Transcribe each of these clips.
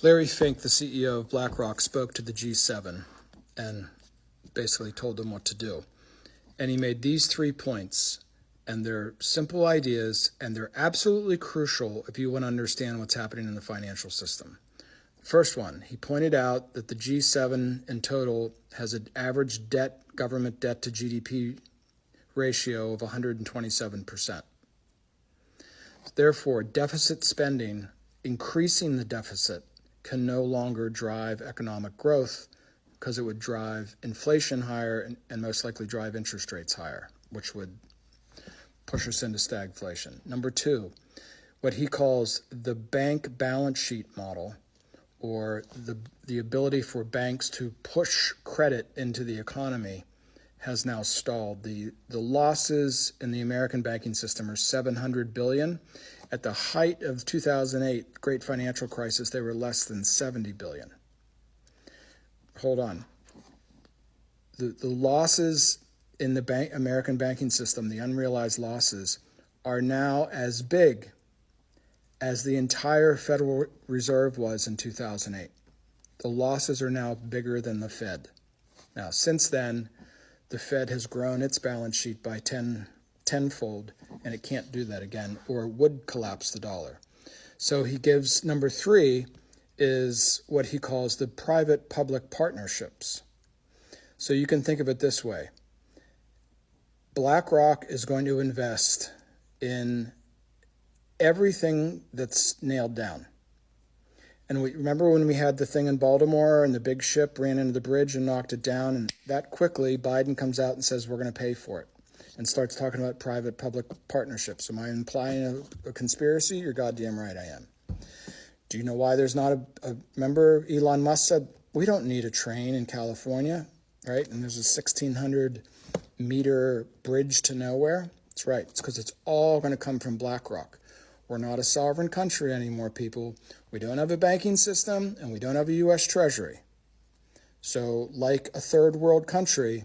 Larry Fink, the CEO of BlackRock, spoke to the G7 and basically told them what to do. And he made these 3 points, and they're simple ideas, and they're absolutely crucial if you want to understand what's happening in the financial system. First one, he pointed out that the G7 in total has an average government debt to GDP ratio of 127%. Therefore, deficit spending, increasing the deficit, can no longer drive economic growth because it would drive inflation higher and most likely drive interest rates higher, which would push us into stagflation. Number 2, what he calls the bank balance sheet model, or the ability for banks to push credit into the economy, has now stalled. The losses in the American banking system are $700 billion. At the height of 2008, great financial crisis, they were less than $70 billion. Hold on. The losses in the American banking system, the unrealized losses, are now as big as the entire Federal Reserve was in 2008. The losses are now bigger than the Fed. Now, since then, the Fed has grown its balance sheet by tenfold, and it can't do that again, or it would collapse the dollar. So he gives number 3 is what he calls the private-public partnerships. So you can think of it this way. BlackRock is going to invest in everything that's nailed down. And remember when we had the thing in Baltimore and the big ship ran into the bridge and knocked it down, and that quickly Biden comes out and says we're going to pay for it and starts talking about private-public partnerships. Am I implying a conspiracy? You're goddamn right I am. Do you know why there's not remember Elon Musk said, we don't need a train in California, right? And there's a 1,600-meter bridge to nowhere. That's right. It's because it's all going to come from BlackRock. We're not a sovereign country anymore, people. We don't have a banking system, and we don't have a U.S. Treasury. So like a third world country,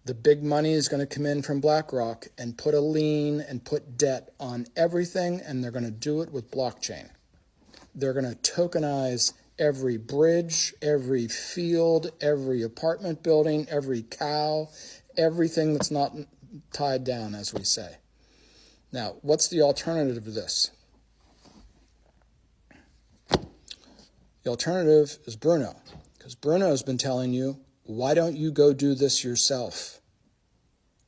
the big money is going to come in from BlackRock and put a lien and put debt on everything, and they're going to do it with blockchain. They're going to tokenize every bridge, every field, every apartment building, every cow, everything that's not tied down, as we say. Now, what's the alternative to this? The alternative is Bruno, because Bruno has been telling you, why don't you go do this yourself?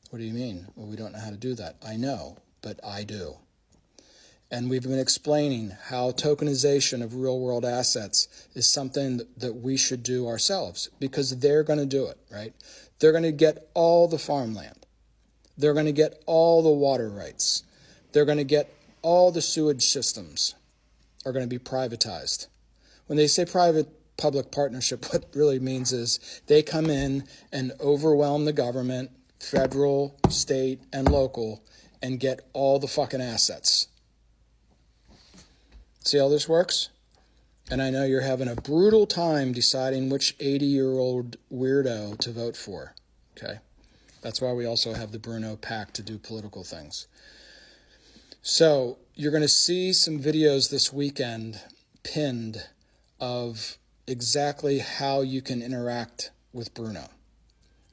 What do you mean? Well, we don't know how to do that. I know, but I do. And we've been explaining how tokenization of real-world assets is something that we should do ourselves, because they're going to do it, right? They're going to get all the farmland. They're going to get all the water rights. They're going to get all the sewage systems are going to be privatized. When they say private-public partnership, what it really means is they come in and overwhelm the government, federal, state, and local, and get all the fucking assets. See how this works? And I know you're having a brutal time deciding which 80-year-old weirdo to vote for, okay? That's why we also have the Bruno PAC to do political things. So you're going to see some videos this weekend pinned of exactly how you can interact with Bruno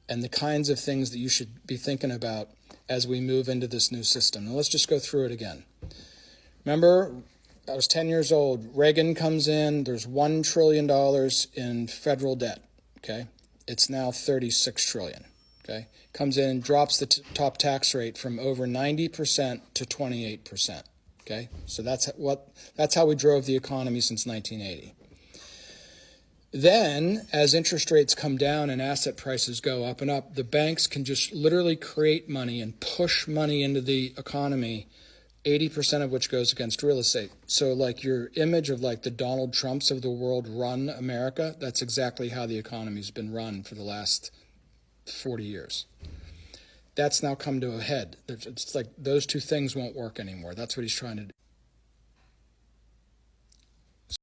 and the kinds of things that you should be thinking about as we move into this new system. Now let's just go through it again. Remember, I was 10 years old. Reagan comes in. There's $1 trillion in federal debt, okay? It's now $36 trillion, okay? Comes in and drops the top tax rate from over 90% to 28%, okay? So that's how we drove the economy since 1980. Then, as interest rates come down and asset prices go up and up, the banks can just literally create money and push money into the economy, 80% of which goes against real estate. So like your image of like the Donald Trumps of the world run America, that's exactly how the economy's been run for the last 40 years. That's now come to a head. It's like those two things won't work anymore. That's what he's trying to do.